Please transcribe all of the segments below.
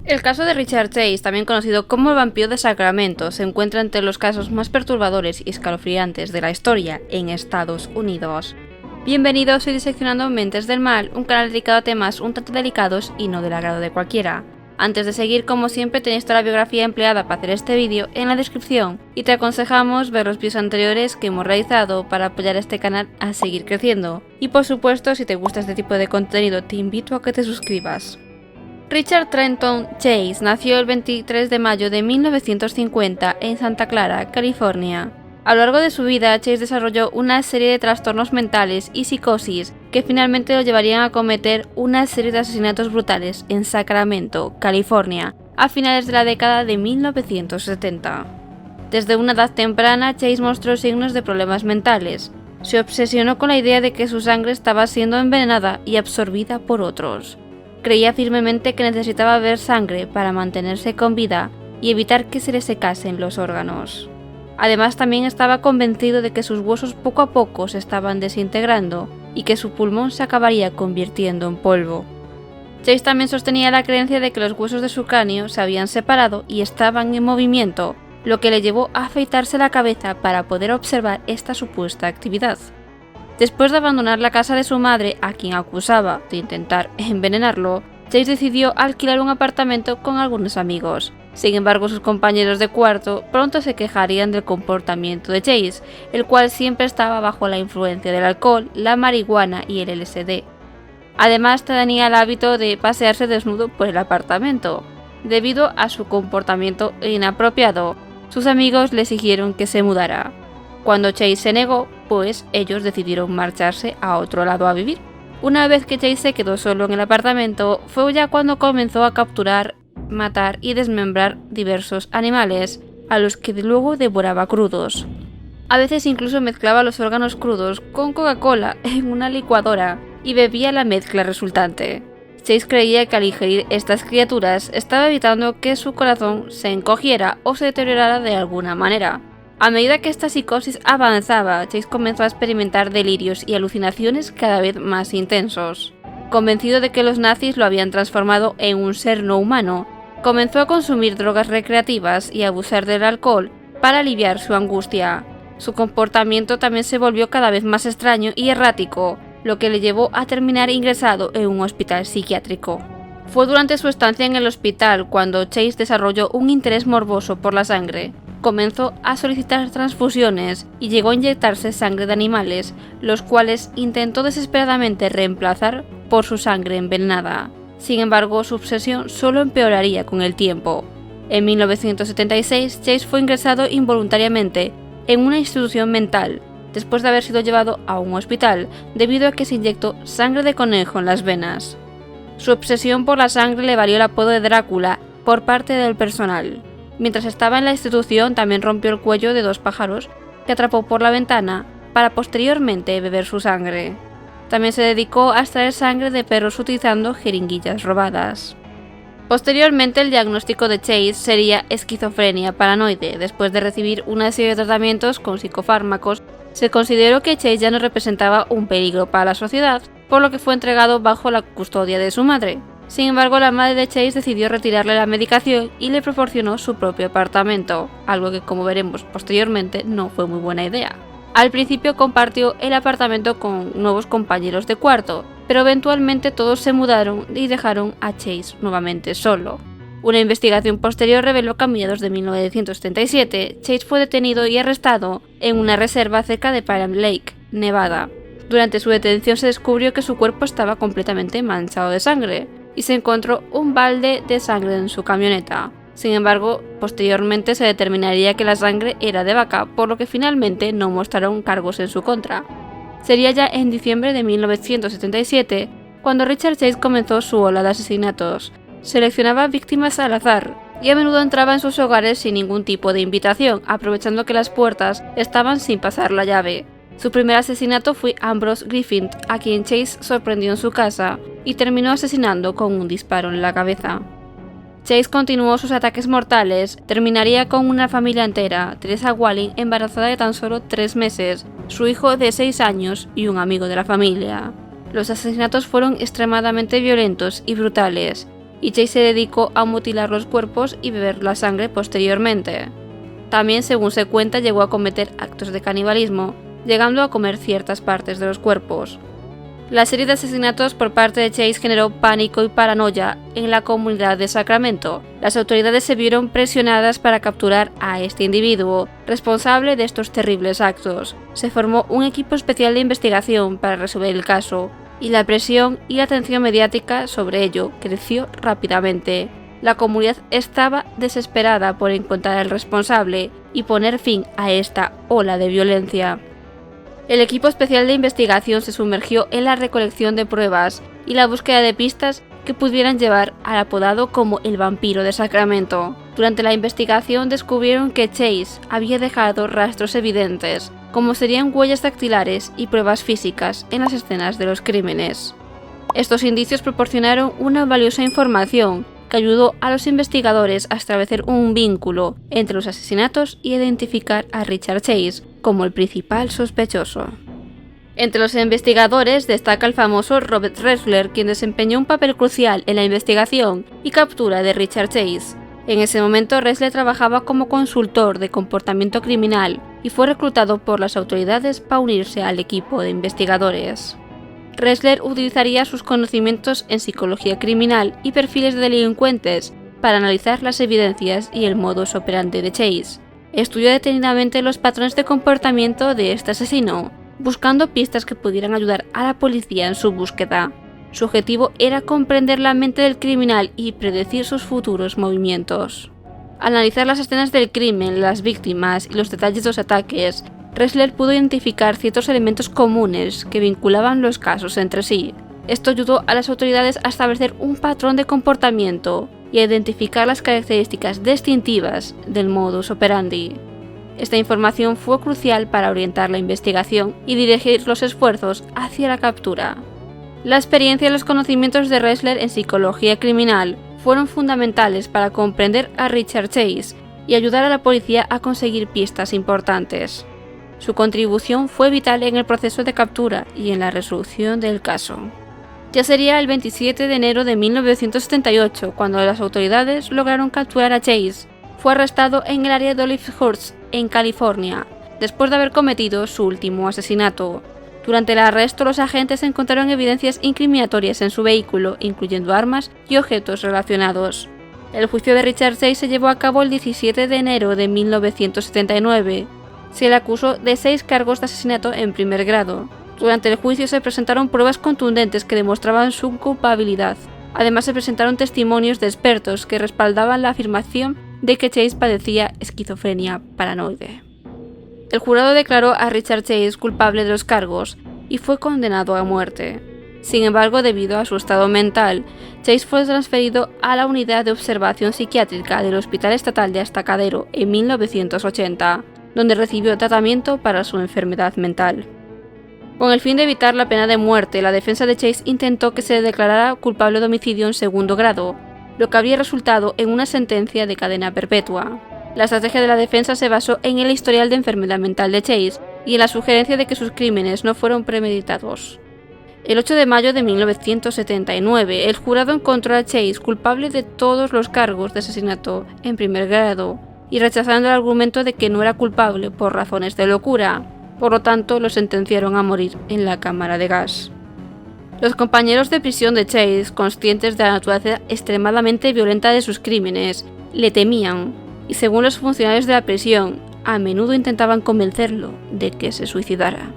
El caso de Richard Chase, también conocido como el vampiro de Sacramento, se encuentra entre los casos más perturbadores y escalofriantes de la historia en Estados Unidos. Bienvenidos a Diseccionando Mentes del Mal, un canal dedicado a temas un tanto delicados y no del agrado de cualquiera. Antes de seguir, como siempre, tenéis toda la biografía empleada para hacer este vídeo en la descripción y te aconsejamos ver los vídeos anteriores que hemos realizado para apoyar a este canal a seguir creciendo. Y por supuesto, si te gusta este tipo de contenido, te invito a que te suscribas. Richard Trenton Chase nació el 23 de mayo de 1950 en Santa Clara, California. A lo largo de su vida, Chase desarrolló una serie de trastornos mentales y psicosis que finalmente lo llevarían a cometer una serie de asesinatos brutales en Sacramento, California, a finales de la década de 1970. Desde una edad temprana, Chase mostró signos de problemas mentales. Se obsesionó con la idea de que su sangre estaba siendo envenenada y absorbida por otros. Creía firmemente que necesitaba beber sangre para mantenerse con vida y evitar que se le secasen los órganos. Además, también estaba convencido de que sus huesos poco a poco se estaban desintegrando y que su pulmón se acabaría convirtiendo en polvo. Chase también sostenía la creencia de que los huesos de su cráneo se habían separado y estaban en movimiento, lo que le llevó a afeitarse la cabeza para poder observar esta supuesta actividad. Después de abandonar la casa de su madre, a quien acusaba de intentar envenenarlo, Chase decidió alquilar un apartamento con algunos amigos. Sin embargo, sus compañeros de cuarto pronto se quejarían del comportamiento de Chase, el cual siempre estaba bajo la influencia del alcohol, la marihuana y el LSD. Además, tenía el hábito de pasearse desnudo por el apartamento. Debido a su comportamiento inapropiado, sus amigos le exigieron que se mudara. Cuando Chase se negó, pues ellos decidieron marcharse a otro lado a vivir. Una vez que Chase se quedó solo en el apartamento, fue ya cuando comenzó a capturar, matar y desmembrar diversos animales, a los que luego devoraba crudos. A veces incluso mezclaba los órganos crudos con Coca-Cola en una licuadora y bebía la mezcla resultante. Chase creía que al ingerir estas criaturas estaba evitando que su corazón se encogiera o se deteriorara de alguna manera. A medida que esta psicosis avanzaba, Chase comenzó a experimentar delirios y alucinaciones cada vez más intensos. Convencido de que los nazis lo habían transformado en un ser no humano, comenzó a consumir drogas recreativas y a abusar del alcohol para aliviar su angustia. Su comportamiento también se volvió cada vez más extraño y errático, lo que le llevó a terminar ingresado en un hospital psiquiátrico. Fue durante su estancia en el hospital cuando Chase desarrolló un interés morboso por la sangre. Comenzó a solicitar transfusiones y llegó a inyectarse sangre de animales, los cuales intentó desesperadamente reemplazar por su sangre envenenada. Sin embargo, su obsesión solo empeoraría con el tiempo. En 1976, Chase fue ingresado involuntariamente en una institución mental, después de haber sido llevado a un hospital debido a que se inyectó sangre de conejo en las venas. Su obsesión por la sangre le valió el apodo de Drácula por parte del personal. Mientras estaba en la institución, también rompió el cuello de 2 pájaros que atrapó por la ventana para posteriormente beber su sangre. También se dedicó a extraer sangre de perros utilizando jeringuillas robadas. Posteriormente, el diagnóstico de Chase sería esquizofrenia paranoide. Después de recibir una serie de tratamientos con psicofármacos, se consideró que Chase ya no representaba un peligro para la sociedad, por lo que fue entregado bajo la custodia de su madre. Sin embargo, la madre de Chase decidió retirarle la medicación y le proporcionó su propio apartamento, algo que, como veremos posteriormente, no fue muy buena idea. Al principio compartió el apartamento con nuevos compañeros de cuarto, pero eventualmente todos se mudaron y dejaron a Chase nuevamente solo. Una investigación posterior reveló que a mediados de 1977, Chase fue detenido y arrestado en una reserva cerca de Palm Lake, Nevada. Durante su detención se descubrió que su cuerpo estaba completamente manchado de sangre, y se encontró un balde de sangre en su camioneta. Sin embargo, posteriormente se determinaría que la sangre era de vaca, por lo que finalmente no mostraron cargos en su contra. Sería ya en diciembre de 1977 cuando Richard Chase comenzó su ola de asesinatos. Seleccionaba víctimas al azar y a menudo entraba en sus hogares sin ningún tipo de invitación, aprovechando que las puertas estaban sin pasar la llave. Su primer asesinato fue Ambrose Griffin, a quien Chase sorprendió en su casa y terminó asesinando con un disparo en la cabeza. Chase continuó sus ataques mortales, terminaría con una familia entera, Teresa Walling embarazada de tan solo 3 meses, su hijo de 6 años y un amigo de la familia. Los asesinatos fueron extremadamente violentos y brutales, y Chase se dedicó a mutilar los cuerpos y beber la sangre posteriormente. También, según se cuenta, llegó a cometer actos de canibalismo, llegando a comer ciertas partes de los cuerpos. La serie de asesinatos por parte de Chase generó pánico y paranoia en la comunidad de Sacramento. Las autoridades se vieron presionadas para capturar a este individuo, responsable de estos terribles actos. Se formó un equipo especial de investigación para resolver el caso, y la presión y la atención mediática sobre ello creció rápidamente. La comunidad estaba desesperada por encontrar al responsable y poner fin a esta ola de violencia. El equipo especial de investigación se sumergió en la recolección de pruebas y la búsqueda de pistas que pudieran llevar al apodado como el vampiro de Sacramento. Durante la investigación descubrieron que Chase había dejado rastros evidentes, como serían huellas dactilares y pruebas físicas en las escenas de los crímenes. Estos indicios proporcionaron una valiosa información que ayudó a los investigadores a establecer un vínculo entre los asesinatos y identificar a Richard Chase como el principal sospechoso. Entre los investigadores destaca el famoso Robert Ressler, quien desempeñó un papel crucial en la investigación y captura de Richard Chase. En ese momento, Ressler trabajaba como consultor de comportamiento criminal y fue reclutado por las autoridades para unirse al equipo de investigadores. Ressler utilizaría sus conocimientos en psicología criminal y perfiles de delincuentes para analizar las evidencias y el modus operandi de Chase. Estudió detenidamente los patrones de comportamiento de este asesino, buscando pistas que pudieran ayudar a la policía en su búsqueda. Su objetivo era comprender la mente del criminal y predecir sus futuros movimientos. Al analizar las escenas del crimen, las víctimas y los detalles de los ataques, Ressler pudo identificar ciertos elementos comunes que vinculaban los casos entre sí. Esto ayudó a las autoridades a establecer un patrón de comportamiento y a identificar las características distintivas del modus operandi. Esta información fue crucial para orientar la investigación y dirigir los esfuerzos hacia la captura. La experiencia y los conocimientos de Ressler en psicología criminal fueron fundamentales para comprender a Richard Chase y ayudar a la policía a conseguir pistas importantes. Su contribución fue vital en el proceso de captura y en la resolución del caso. Ya sería el 27 de enero de 1978 cuando las autoridades lograron capturar a Chase. Fue arrestado en el área de Olivehurst, en California, después de haber cometido su último asesinato. Durante el arresto, los agentes encontraron evidencias incriminatorias en su vehículo, incluyendo armas y objetos relacionados. El juicio de Richard Chase se llevó a cabo el 17 de enero de 1979. Se le acusó de 6 cargos de asesinato en primer grado. Durante el juicio se presentaron pruebas contundentes que demostraban su culpabilidad. Además, se presentaron testimonios de expertos que respaldaban la afirmación de que Chase padecía esquizofrenia paranoide. El jurado declaró a Richard Chase culpable de los cargos y fue condenado a muerte. Sin embargo, debido a su estado mental, Chase fue transferido a la unidad de observación psiquiátrica del Hospital Estatal de Atascadero en 1980, donde recibió tratamiento para su enfermedad mental. Con el fin de evitar la pena de muerte, la defensa de Chase intentó que se le declarara culpable de homicidio en segundo grado, lo que habría resultado en una sentencia de cadena perpetua. La estrategia de la defensa se basó en el historial de enfermedad mental de Chase y en la sugerencia de que sus crímenes no fueron premeditados. El 8 de mayo de 1979, el jurado encontró a Chase culpable de todos los cargos de asesinato en primer grado y rechazando el argumento de que no era culpable por razones de locura. Por lo tanto, lo sentenciaron a morir en la cámara de gas. Los compañeros de prisión de Chase, conscientes de la naturaleza extremadamente violenta de sus crímenes, le temían, y según los funcionarios de la prisión, a menudo intentaban convencerlo de que se suicidara.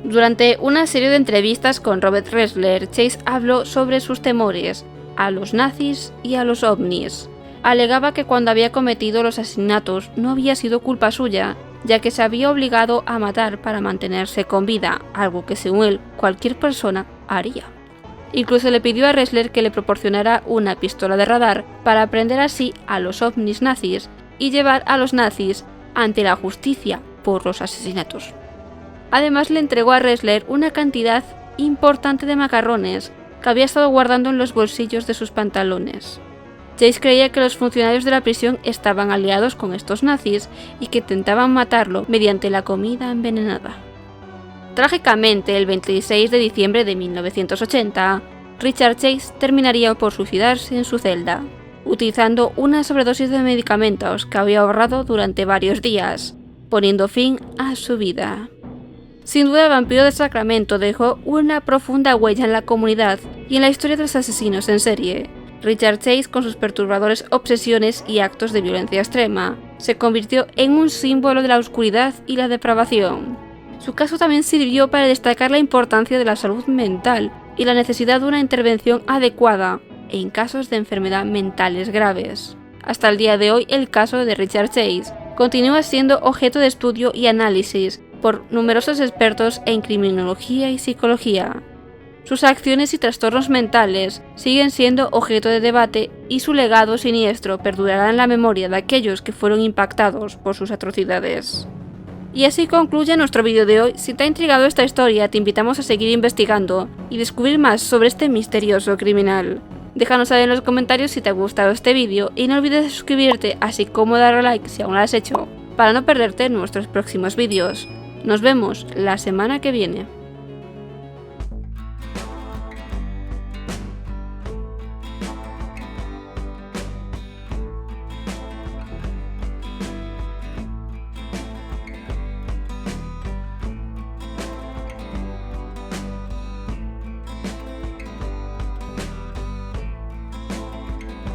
Durante una serie de entrevistas con Robert Ressler, Chase habló sobre sus temores a los nazis y a los ovnis. Alegaba que cuando había cometido los asesinatos no había sido culpa suya, ya que se había obligado a matar para mantenerse con vida, algo que según él cualquier persona haría. Incluso le pidió a Ressler que le proporcionara una pistola de radar para aprender así a los ovnis nazis y llevar a los nazis ante la justicia por los asesinatos. Además, le entregó a Ressler una cantidad importante de macarrones que había estado guardando en los bolsillos de sus pantalones. Chase creía que los funcionarios de la prisión estaban aliados con estos nazis y que intentaban matarlo mediante la comida envenenada. Trágicamente, el 26 de diciembre de 1980, Richard Chase terminaría por suicidarse en su celda, utilizando una sobredosis de medicamentos que había ahorrado durante varios días, poniendo fin a su vida. Sin duda, el vampiro de Sacramento dejó una profunda huella en la comunidad y en la historia de los asesinos en serie. Richard Chase, con sus perturbadores obsesiones y actos de violencia extrema, se convirtió en un símbolo de la oscuridad y la depravación. Su caso también sirvió para destacar la importancia de la salud mental y la necesidad de una intervención adecuada en casos de enfermedad mentales graves. Hasta el día de hoy, el caso de Richard Chase continúa siendo objeto de estudio y análisis por numerosos expertos en criminología y psicología. Sus acciones y trastornos mentales siguen siendo objeto de debate y su legado siniestro perdurará en la memoria de aquellos que fueron impactados por sus atrocidades. Y así concluye nuestro vídeo de hoy. Si te ha intrigado esta historia, te invitamos a seguir investigando y descubrir más sobre este misterioso criminal. Déjanos saber en los comentarios si te ha gustado este vídeo y no olvides de suscribirte, así como darle like si aún no lo has hecho, para no perderte nuestros próximos vídeos. Nos vemos la semana que viene.